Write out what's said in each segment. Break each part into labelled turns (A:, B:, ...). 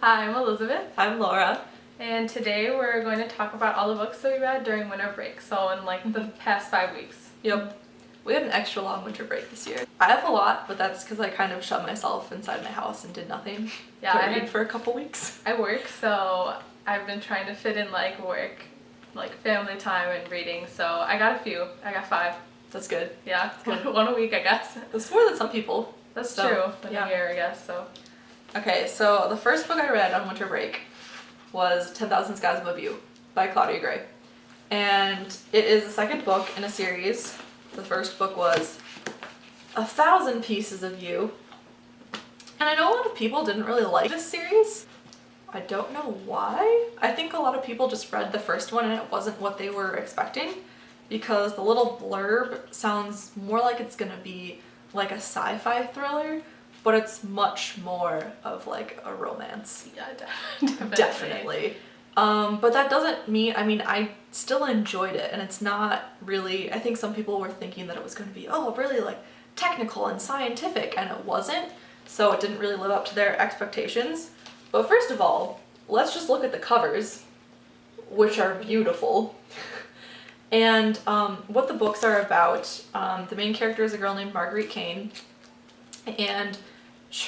A: Hi, I'm Elizabeth.
B: I'm Laura.
A: And today we're going to talk about all the books that we read during winter break, so in the past 5 weeks.
B: Yep. We had an extra long winter break this year. I have a lot, but that's because I kind of shut myself inside my house and did nothing.
A: Yeah,
B: I read for a couple weeks.
A: I work, so I've been trying to fit in work, family time and reading, so I got a few. I got 5.
B: That's good.
A: Yeah, that's good. One a week, I guess.
B: That's more than some people.
A: That's true. In a year, I guess, so.
B: Okay, so the first book I read on winter break was 10,000 Skies Above You by Claudia Gray. And it is the second book in a series. The first book was 1,000 Pieces of You. And I know a lot of people didn't really like this series. I don't know why. I think a lot of people just read the first one and it wasn't what they were expecting, because the little blurb sounds more like it's gonna be like a sci-fi thriller, but it's much more of a romance.
A: Yeah,
B: definitely. But that doesn't mean, I still enjoyed it, and it's not really, I think some people were thinking that it was going to be, really technical and scientific, and it wasn't, so it didn't really live up to their expectations. But first of all, let's just look at the covers, which are beautiful. And what the books are about, the main character is a girl named Marguerite Kane, and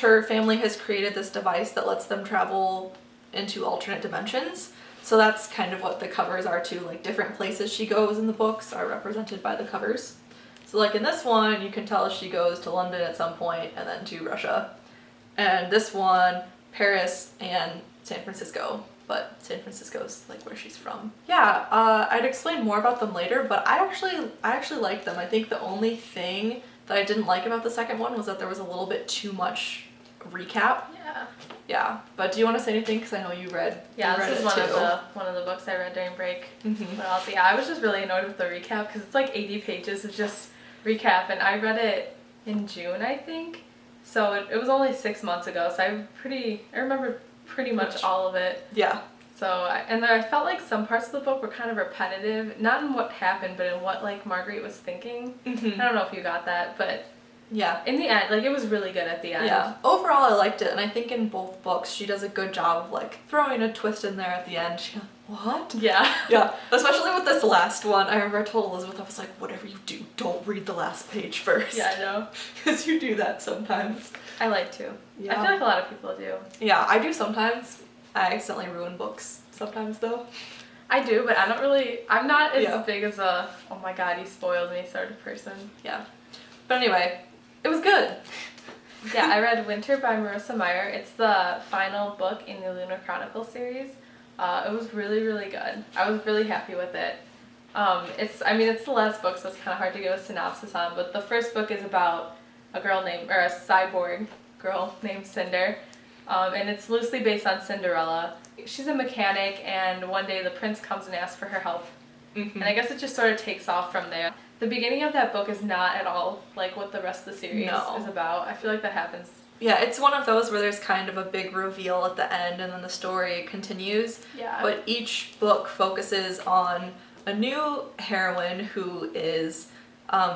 B: her family has created this device that lets them travel into alternate dimensions. So that's kind of what the covers are too, different places she goes in the books are represented by the covers. So in this one, you can tell she goes to London at some point and then to Russia. And this one, Paris and San Francisco, but San Francisco's where she's from. Yeah, I'd explain more about them later, but I actually like them. I think the only thing that I didn't like about the second one was that there was a little bit too much recap. Yeah, but do you want to say anything? Because I know you read.
A: Yeah,
B: this
A: is one of the books I read during break.
B: Mm-hmm.
A: But also, I was just really annoyed with the recap because it's 80 pages of just recap, and I read it in June, I think. So it was only 6 months ago, so I remember pretty much all of it.
B: Yeah.
A: So I felt like some parts of the book were kind of repetitive, not in what happened, but in what Marguerite was thinking.
B: Mm-hmm.
A: I don't know if you got that, but
B: yeah,
A: in the end, it was really good at the end.
B: Yeah, overall I liked it, and I think in both books she does a good job of throwing a twist in there at the end. She's what?
A: Yeah.
B: Yeah, especially with this last one. I remember I told Elizabeth, I was like, whatever you do, don't read the last page first.
A: Yeah, I know.
B: Because you do that sometimes.
A: I like to.
B: Yeah.
A: I feel like a lot of people do.
B: Yeah, I do sometimes. I accidentally ruin books sometimes though.
A: I do, but I'm not as big as a, oh my god, you spoiled me sort of person.
B: Yeah. But anyway, it was good.
A: Yeah, I read Winter by Marissa Meyer. It's the final book in the Lunar Chronicle series. It was really, really good. I was really happy with it. It's the last book, so it's kind of hard to give a synopsis on, but the first book is about a cyborg girl named Cinder, and it's loosely based on Cinderella. She's a mechanic, and one day the prince comes and asks for her help. Mm-hmm. And I guess it just sort of takes off from there. The beginning of that book is not at all what the rest of the series is about. I feel like that happens.
B: Yeah, it's one of those where there's kind of a big reveal at the end and then the story continues.
A: Yeah.
B: But each book focuses on a new heroine who is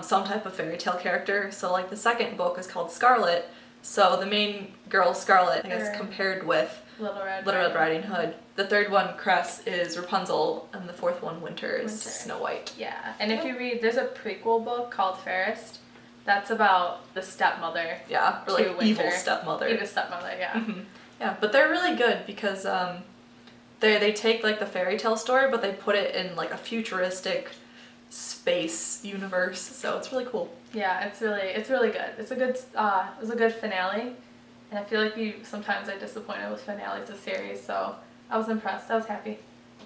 B: some type of fairy tale character. So the second book is called Scarlet. So the main girl, Scarlet, I guess compared with
A: Little Red
B: Riding Hood. The third one, Cress, is Rapunzel, and the fourth one, Winter, is Snow White.
A: Yeah, and if you read, there's a prequel book called Fairest. That's about the stepmother.
B: Yeah, or
A: Winter.
B: evil stepmother.
A: Evil stepmother, yeah.
B: Mm-hmm. Yeah, but they're really good because they take the fairy tale story, but they put it in a futuristic space universe, so it's really cool.
A: Yeah, it's really good. It was a good finale, and I feel like you sometimes are disappointed with finales of series, so I was impressed. I was happy.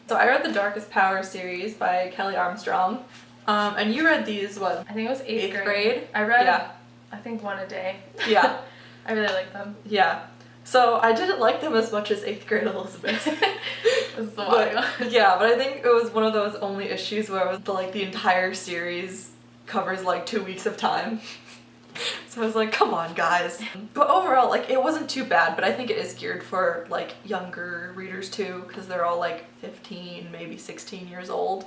B: So I read the Darkest Power series by Kelley Armstrong, and you read these what?
A: I think it was 8th grade. I read I think one a day.
B: Yeah.
A: I really like them.
B: Yeah. So I didn't like them as much as 8th grade Elizabeth.
A: This is a while ago.
B: Yeah, but I think it was one of those only issues where it was the entire series covers 2 weeks of time. So I was like, come on guys. But overall, it wasn't too bad, but I think it is geared for younger readers too, because they're all 15, maybe 16 years old.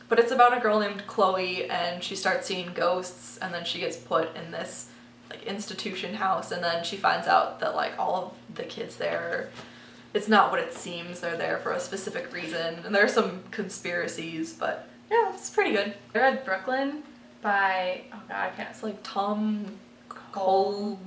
B: But it's about a girl named Chloe, and she starts seeing ghosts, and then she gets put in this like institution house, and then she finds out that like all of the kids there are it's not what it seems. They're there for a specific reason, and there are some conspiracies, but yeah, it's pretty good.
A: I read Brooklyn by, oh god, I can't,
B: It's like Tom
A: Colm.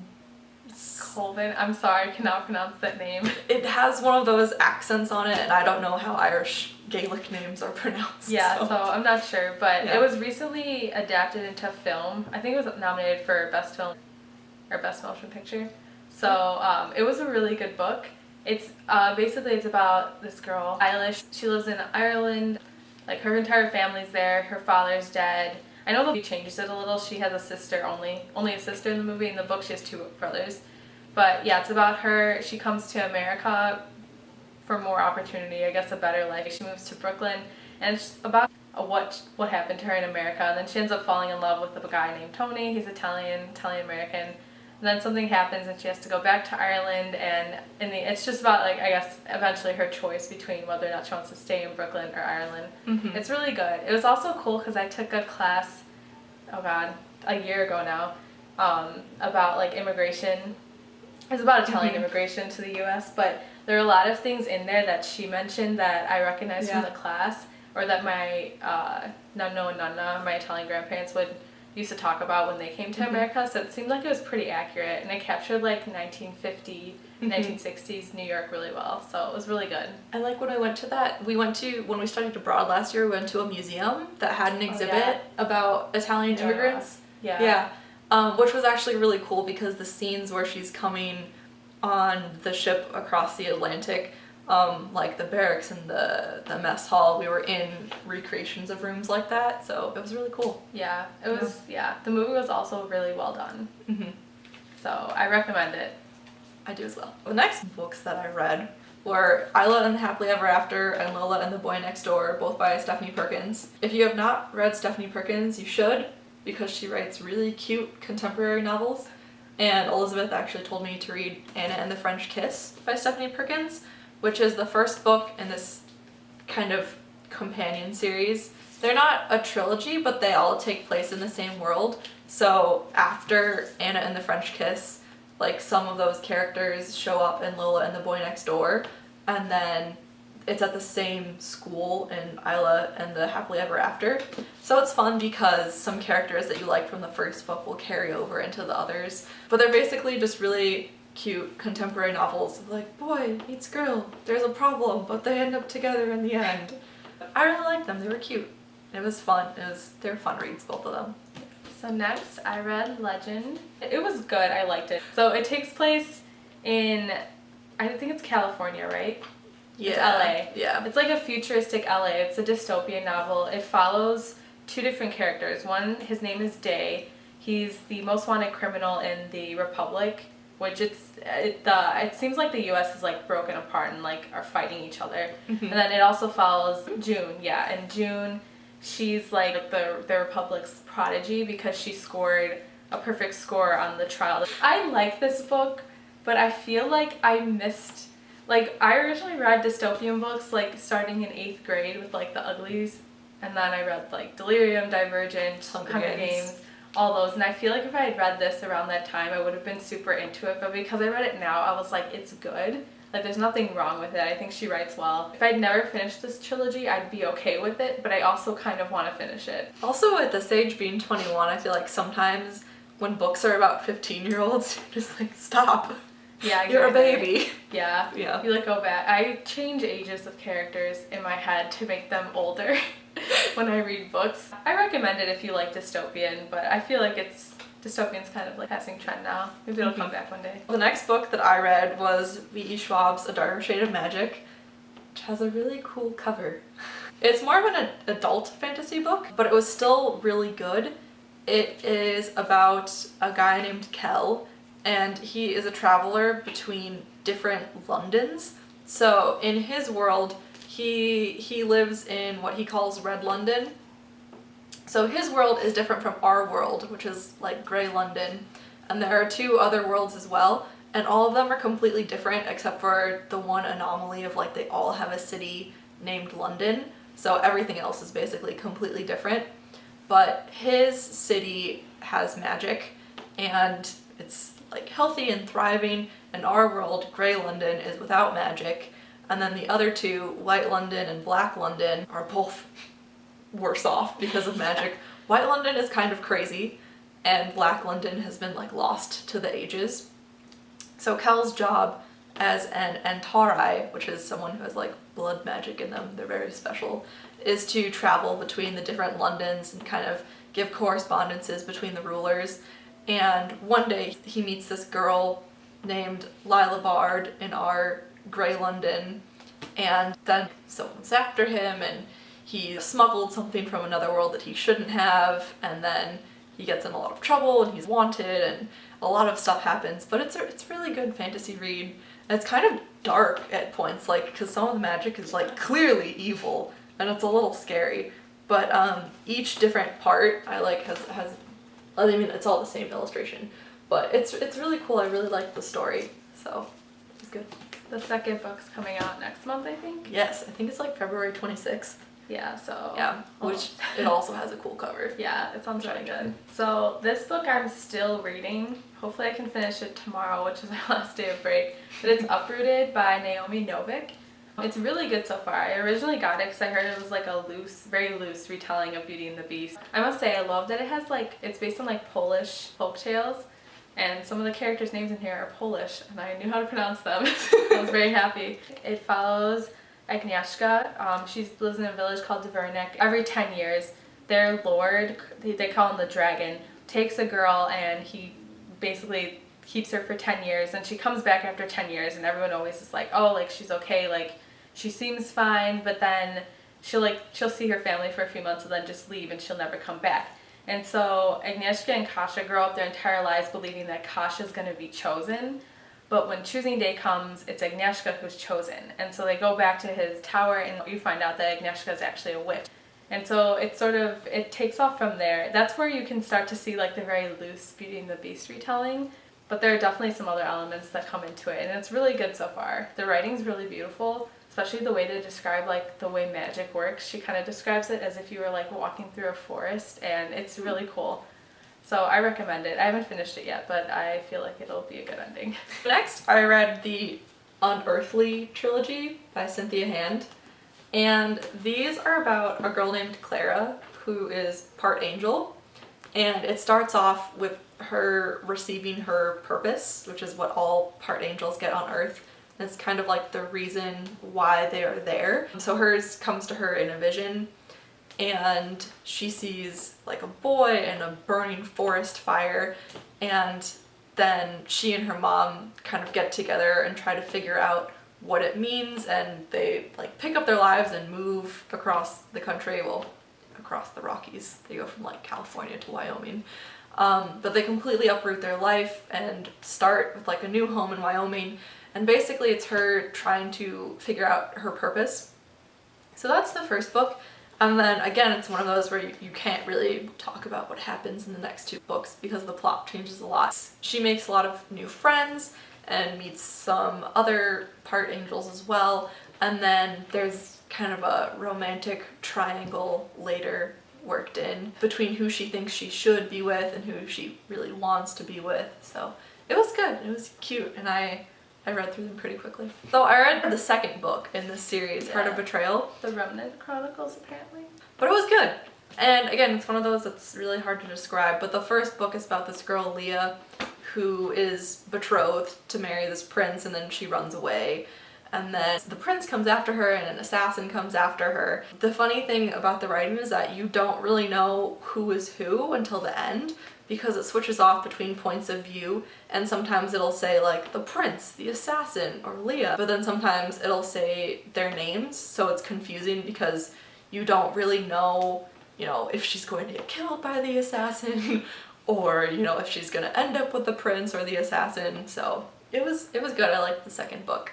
A: Colvin. I'm sorry, I cannot pronounce that name.
B: It has one of those accents on it, and I don't know how Irish Gaelic names are pronounced.
A: Yeah, so I'm not sure, but
B: Yeah.
A: it was recently adapted into film. I think it was nominated for Best Film or Best Motion Picture. So it was a really good book. It's basically it's about this girl, Isla. She lives in Ireland. Like her entire family's there. Her father's dead. I know the movie changes it a little. She has a sister only a sister in the movie. In the book, she has two brothers. But yeah, it's about her. She comes to America for more opportunity, I guess a better life. She moves to Brooklyn, and it's about what happened to her in America. And then she ends up falling in love with a guy named Tony. He's Italian-American. And then something happens, and she has to go back to Ireland. And it's just about, like, I guess eventually her choice between whether or not she wants to stay in Brooklyn or Ireland.
B: Mm-hmm.
A: It's really good. It was also cool because I took a class, oh god, a year ago now, about like immigration. It's about Italian immigration to the U.S., but there are a lot of things in there that she mentioned that I recognized from the class, or that my nonno and nonna, my Italian grandparents, used to talk about when they came to America. So it seemed like it was pretty accurate, and it captured like 1950, 1960s New York really well. So it was really good.
B: And like when I went to that, when we studied abroad last year, we went to a museum that had an exhibit about Italian immigrants.
A: Yeah.
B: Which was actually really cool because the scenes where she's coming on the ship across the Atlantic, like the barracks and the mess hall, we were in recreations of rooms like that, so it was really cool.
A: Yeah, it was, the movie was also really well done. So I recommend it.
B: I do as well. The next books that I read were Isla and the Happily Ever After and Lola and the Boy Next Door, both by Stephanie Perkins. If you have not read Stephanie Perkins, you should, because she writes really cute contemporary novels. And Elizabeth actually told me to read Anna and the French Kiss by Stephanie Perkins, which is the first book in this kind of companion series. They're not a trilogy, but they all take place in the same world. So after Anna and the French Kiss, like some of those characters show up in Lola and the Boy Next Door, and then it's at the same school in Isla and the Happily Ever After. So it's fun because some characters that you like from the first book will carry over into the others. But they're basically just really cute contemporary novels of like, boy meets girl, there's a problem, but they end up together in the end. I really liked them, they were cute. It was fun, they were fun reads, both of them.
A: So next, I read Legend. It was good, I liked it. So it takes place in, I think it's California, right?
B: Yeah.
A: It's LA.
B: Yeah.
A: It's like a futuristic LA. It's a dystopian novel. It follows two different characters. One, his name is Day. He's the most wanted criminal in the Republic, which it seems like the U.S. is like broken apart and like are fighting each other. And then it also follows June. Yeah, and June, she's like the Republic's prodigy because she scored a perfect score on the trial. I like this book, but I feel like I missed. Like, I originally read dystopian books, like, starting in 8th grade with, like, the Uglies, and then I read, like, Delirium, Divergent, Hunger Games, all those, and I feel like if I had read this around that time, I would have been super into it, but because I read it now, I was like, it's good. Like, there's nothing wrong with it. I think she writes well. If I'd never finished this trilogy, I'd be okay with it, but I also kind of want to finish it.
B: Also, at this age, being 21, I feel like sometimes when books are about 15-year-olds, you're just like, stop.
A: Yeah, exactly.
B: You're a baby.
A: Yeah.
B: Yeah.
A: You like go back. I change ages of characters in my head to make them older when I read books. I recommend it if you like dystopian, but I feel like dystopian's kind of like passing trend now. Maybe it'll come back one day.
B: The next book that I read was V.E. Schwab's A Darker Shade of Magic, which has a really cool cover. It's more of an adult fantasy book, but it was still really good. It is about a guy named Kelley, and he is a traveler between different Londons. So in his world, he lives in what he calls Red London. So his world is different from our world, which is like Grey London. And there are two other worlds as well, and all of them are completely different except for the one anomaly of like they all have a city named London. So everything else is basically completely different. But his city has magic, and it's like healthy and thriving, and our world, Grey London, is without magic, And then the other two, White London and Black London, are both worse off because of magic. White London is kind of crazy, and Black London has been like lost to the ages. So Kell's job as an Antari, which is someone who has like blood magic in them, they're very special, is to travel between the different Londons and kind of give correspondences between the rulers. And one day he meets this girl named Lila Bard in our Grey London, and then someone's after him and he smuggled something from another world that he shouldn't have, and then he gets in a lot of trouble and he's wanted and a lot of stuff happens. But it's a really good fantasy read. And it's kind of dark at points, like, because some of the magic is like clearly evil and it's a little scary. But each different part I like has I mean, it's all the same illustration, but it's really cool. I really like the story, so it's good.
A: The second book's coming out next month, I think.
B: Yes, I think it's like February 26th.
A: Yeah, so...
B: Yeah, which it also has a cool cover.
A: Yeah, it sounds really good. So this book I'm still reading. Hopefully I can finish it tomorrow, which is my last day of break. But it's Uprooted by Naomi Novik. It's really good so far. I originally got it because I heard it was like a very loose retelling of Beauty and the Beast. I must say I love that it has like, it's based on like Polish folktales, and some of the characters' names in here are Polish, and I knew how to pronounce them. I was very happy. It follows Agnieszka. She lives in a village called Dvernik. Every 10 years, their lord, they call him the dragon, takes a girl and he basically keeps her for 10 years, and she comes back after 10 years, and everyone always is like, oh, like she's okay, like she seems fine, but then she'll see her family for a few months and then just leave and she'll never come back. And so Agnieszka and Kasia grow up their entire lives believing that Kasia's going to be chosen, but when choosing day comes, it's Agnieszka who's chosen. And so they go back to his tower and you find out that Agnieszka is actually a witch. And so it takes off from there. That's where you can start to see like the very loose Beauty and the Beast retelling. But there are definitely some other elements that come into it, and it's really good so far. The writing's really beautiful, especially the way to describe like the way magic works. She kind of describes it as if you were like walking through a forest, and it's really cool. So I recommend it. I haven't finished it yet, but I feel like it'll be a good ending.
B: Next, I read the Unearthly trilogy by Cynthia Hand, and these are about a girl named Clara who is part angel, and it starts off with her receiving her purpose, which is what all part angels get on Earth. It's kind of like the reason why they are there. So hers comes to her in a vision, and she sees like a boy in a burning forest fire, and then she and her mom kind of get together and try to figure out what it means, and they like pick up their lives and move across the country, well, across the Rockies. They go from like California to Wyoming. But they completely uproot their life and start with like a new home in Wyoming, and basically it's her trying to figure out her purpose. So that's the first book, and then again it's one of those where you can't really talk about what happens in the next two books because the plot changes a lot. She makes a lot of new friends and meets some other part angels as well, and then there's kind of a romantic triangle later worked in between who she thinks she should be with and who she really wants to be with. So it was good, it was cute, and I read through them pretty quickly. So I read the second book in this series, Heart of Betrayal.
A: The Remnant Chronicles, apparently.
B: But it was good. And again, it's one of those that's really hard to describe, but the first book is about this girl, Leah, who is betrothed to marry this prince, and then she runs away. And then the prince comes after her and an assassin comes after her. The funny thing about the writing is that you don't really know who is who until the end, because it switches off between points of view, and sometimes it'll say like the prince, the assassin, or Leah, but then sometimes it'll say their names, so it's confusing because you don't really know, you know, if she's going to get killed by the assassin or, you know, if she's gonna end up with the prince or the assassin. So it was good. I liked the second book.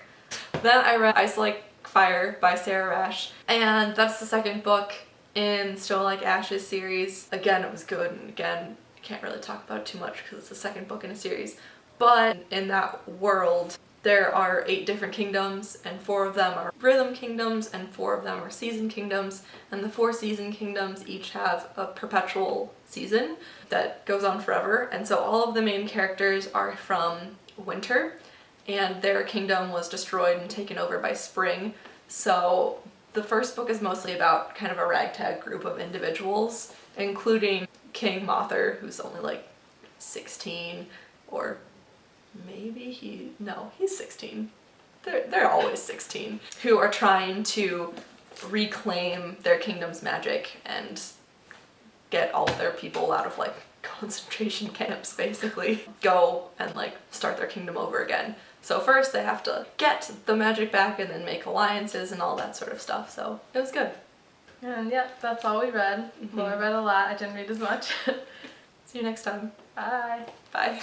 B: Then I read Ice Like Fire by Sara Raasch, and that's the second book in Stone Like Ashes series. Again, it was good, and again, I can't really talk about it too much because it's the second book in a series. But in that world, there are 8 different kingdoms, and 4 of them are rhythm kingdoms, and 4 of them are season kingdoms, and the 4 season kingdoms each have a perpetual season that goes on forever, and so all of the main characters are from winter. and their kingdom was destroyed and taken over by spring. So the first book is mostly about kind of a ragtag group of individuals, including King Mother, who's only like 16, or maybe he's 16. They're always 16, who are trying to reclaim their kingdom's magic and get all of their people out of like concentration camps, basically. Go and like start their kingdom over again. So first they have to get the magic back and then make alliances and all that sort of stuff. So it was good.
A: And yeah, that's all we read. Lola read a lot. I didn't read as much.
B: See you next time.
A: Bye.
B: Bye.